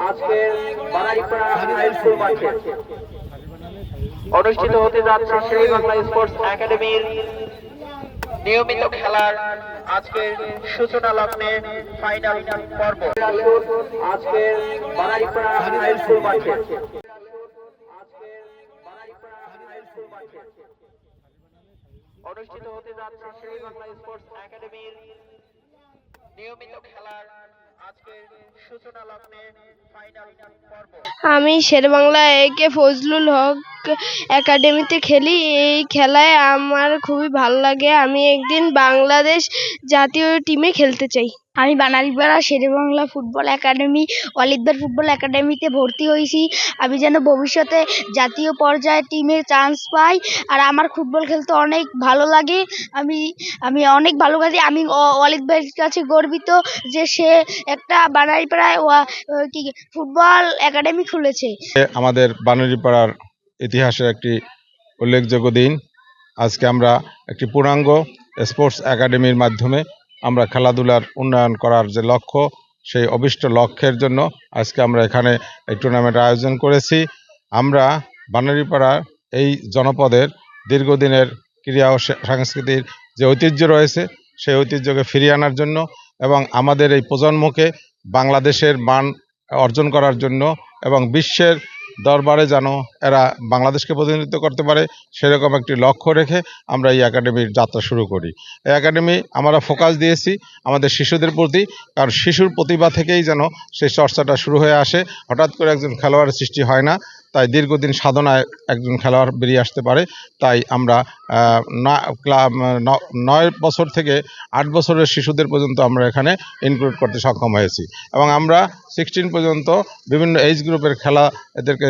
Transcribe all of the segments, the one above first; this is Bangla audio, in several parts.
আজকের বানারীপাড়া হাই স্কুল মাঠে অনুষ্ঠিত হতে যাচ্ছে সেই বাংলা স্পোর্টস একাডেমির নিয়মিত খেলার আজকের সূচনা লগ্নে ফাইনাল পর্ব। আজকের বানারীপাড়া হাই স্কুল মাঠে অনুষ্ঠিত হতে যাচ্ছে সেই বাংলা স্পোর্টস একাডেমির নিয়মিত খেলার আজকের সূচনা লগ্নে ফাইনাল পর্ব। আমি শেরেবাংলা একে ফজলুল হক একাডেমিতে খেলি। এই খেলায় আমার খুবই ভালো লাগে। আমি একদিন বাংলাদেশ জাতীয় টিমে খেলতে চাই। আমি বানারীপাড়া শেরেবাংলা ফুটবল একাডেমি ওয়ালিদবার ফুটবল একাডেমিতে ভর্তি হয়েছি। আমি যেন ভবিষ্যতে জাতীয় পর্যায়ে টিমে চান্স পাই। আর আমার ফুটবল খেলতে অনেক ভালো লাগে। আমি অনেক ভালো লাগে। আমি ওয়ালিদ ভাইয়ের কাছে গর্বিত যে সে একটা বানারীপাড়ায় ফুটবল একাডেমি খুলেছে। আমাদের বানারীপাড়ার ইতিহাসের একটি উল্লেখযোগ্য দিন। আজকে আমরা একটি পূর্ণাঙ্গ স্পোর্টস একাডেমির মাধ্যমে আমরা খেলাধুলার উন্নয়ন করার যে লক্ষ্য, সেই অভিষ্ট লক্ষ্যের জন্য আজকে আমরা এখানে এই টুর্নামেন্ট আয়োজন করেছি। আমরা বানারীপাড়া এই জনপদের দীর্ঘদিনের ক্রীড়া ও সংস্কৃতির যে ঐতিহ্য রয়েছে, সেই ঐতিহ্যকে ফিরিয়ে আনার জন্য এবং আমাদের এই প্রজন্মকে বাংলাদেশের মান অর্জন করার জন্য এবং বিশ্বের দরবারে যেন এরা বাংলাদেশকে প্রতিনিধিত্ব করতে পারে, সেরকম একটি লক্ষ্য রেখে আমরা এই একাডেমির যাত্রা শুরু করি। এই একাডেমি আমরা ফোকাস দিয়েছি আমাদের শিশুদের প্রতি, কারণ শিশুর প্রতিভা থেকেই যেন সেই চর্চাটা শুরু হয়ে আসে। হঠাৎ করে একজন খেলোয়াড়ের সৃষ্টি হয় না, তাই দীর্ঘদিন সাধনায় একজন খেলোয়াড় বেরিয়ে আসতে পারে। তাই আমরা 9 বছর থেকে 8 বছরের শিশুদের পর্যন্ত আমরা এখানে ইনক্লুড করতে সক্ষম হয়েছি এবং আমরা 16 পর্যন্ত বিভিন্ন এজ গ্রুপের খেলা এদেরকে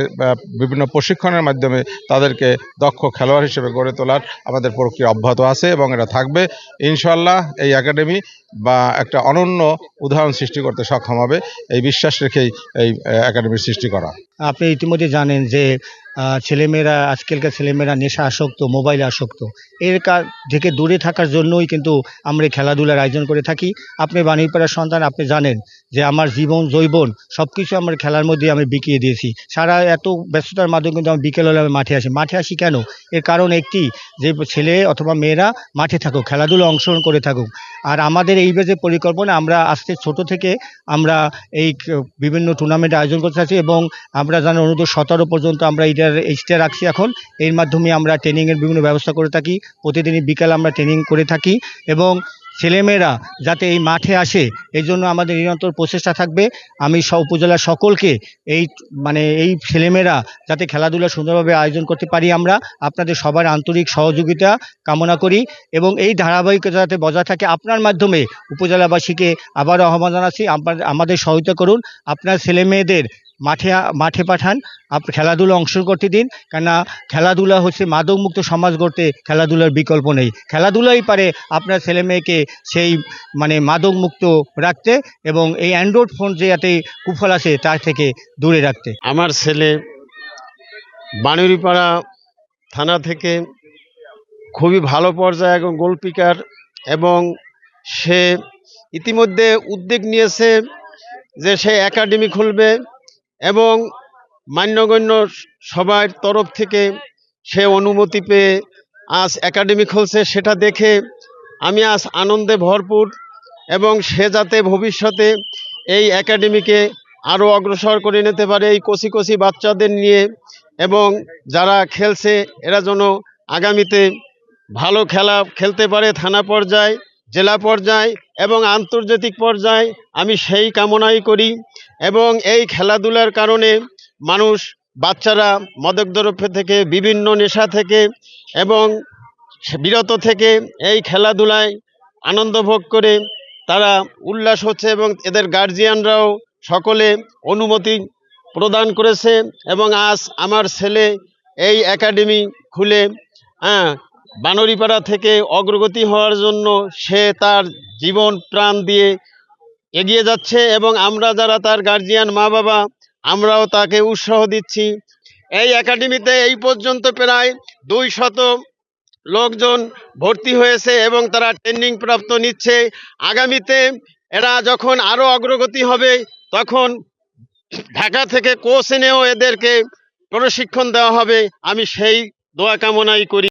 বিভিন্ন প্রশিক্ষণের মাধ্যমে তাদেরকে দক্ষ খেলোয়াড় হিসেবে গড়ে তোলার আমাদের প্রক্রিয়া অব্যাহত আছে এবং এটা থাকবে ইনশাআল্লাহ। এই একাডেমি বা একটা অনন্য উদাহরণ সৃষ্টি করতে সক্ষম হবে, এই বিশ্বাস রেখেই এই একাডেমির সৃষ্টি করা। আপনি ইতিমধ্যে জানেন যে ছেলেমেয়েরা, আজকালকার ছেলেমেয়েরা নেশা আসক্ত, মোবাইল আসক্ত। এর থেকে দূরে থাকার জন্যই কিন্তু আমরা খেলাধুলার আয়োজন করে থাকি। আপনি বানারীপাড়ার সন্তান, আপনি জানেন যে আমার জীবন যৌবন সব কিছু আমার খেলার মধ্যে আমি বিকিয়ে দিয়েছি। সারা এত ব্যস্ততার মাধ্যমে কিন্তু আমি বিকেল হলে আমি মাঠে আসি কেন? এর কারণ একটি, যে ছেলে অথবা মেয়েরা মাঠে থাকুক, খেলাধুলা অংশগ্রহণ করে থাকুক। আর আমাদের এই যে পরিকল্পনা, আমরা আজকে ছোট থেকে আমরা এই বিভিন্ন টুর্নামেন্ট আয়োজন করতে চাচ্ছি এবং আমরা জানি অনূর্ধ্ব-17 পর্যন্ত আমরা এইটা রাখছি এখন। এর মাধ্যমে আমরা ট্রেনিংয়ের বিভিন্ন ব্যবস্থা করে থাকি। প্রতিদিনই বিকালে আমরা ট্রেনিং করে থাকি এবং ছেলেমেয়েরা যাতে এই মাঠে আসে, এই জন্য আমাদের নিরন্তর প্রচেষ্টা থাকবে। আমি উপজেলার সকলকে এই ছেলেমেয়েরা যাতে খেলাধুলা সুন্দরভাবে আয়োজন করতে পারি, আমরা আপনাদের সবার আন্তরিক সহযোগিতা কামনা করি এবং এই ধারাবাহিকতা যাতে বজায় থাকে। আপনার মাধ্যমে উপজেলাবাসীকে আবারও আহ্বান জানাচ্ছি, আমাদের সহায়তা করুন। আপনার ছেলেমেয়েদের মাঠে পাঠান, খেলাধুলা অংশগ্রহণ করতে দিন। কেননা খেলাধুলা হচ্ছে মাদকমুক্ত সমাজ গড়তে খেলাধুলার বিকল্প নেই। খেলাধুলাই পারে আপনার ছেলে মেয়েকে সেই মাদকমুক্ত রাখতে এবং এই অ্যান্ড্রয়েড ফোন যে এতে কুফল আছে তার থেকে দূরে রাখতে। আমার ছেলে বানারীপাড়া থানা থেকে খুবই ভালো পর্যায়ে এবং গোলকিপার, এবং সে ইতিমধ্যে উদ্যোগ নিয়েছে যে সে একাডেমি খুলবে এবং মান্যগণ্য সবার তরফ থেকে সে অনুমতি পেয়ে আজ একাডেমি খুলছে। সেটা দেখে আমি আজ আনন্দে ভরপুর এবং সে যাতে ভবিষ্যতে এই একাডেমিকে আরও অগ্রসর করে নিতে পারে এই কচি কচি বাচ্চাদের নিয়ে, এবং যারা খেলছে এরা যেন আগামীতে ভালো খেলা খেলতে পারে থানা পর্যায়ে, জেলা পর্যায়ে এবং আন্তর্জাতিক পর্যায়ে। আমি সেই কামনাই করি এবং এই খেলাধুলার কারণে বাচ্চারা মাদক দ্রব্য থেকে, বিভিন্ন নেশা থেকে এবং বিরত থেকে এই খেলাধুলায় আনন্দ ভোগ করে তারা উল্লাস হচ্ছে এবং এদের গার্জিয়ানরাও সকলে অনুমতি প্রদান করেছে এবং আজ আমার ছেলে এই একাডেমি খুলে বানারীপাড়া থেকে অগ্রগতি হওয়ার জন্য সে তার জীবন প্রাণ দিয়ে এগিয়ে যাচ্ছে এবং আমরা যারা তার গার্জিয়ান মা বাবা, আমরাও তাকে উৎসাহ দিচ্ছি। এই একাডেমিতে এই পর্যন্ত প্রায় 200 লোকজন ভর্তি হয়েছে এবং তারা ট্রেনিং প্রাপ্ত নিচ্ছে। আগামীতে এরা যখন আরও অগ্রগতি হবে তখন ঢাকা থেকে কোচ এনেও এদেরকে প্রশিক্ষণ দেওয়া হবে, আমি সেই দোয়া কামনাই করি।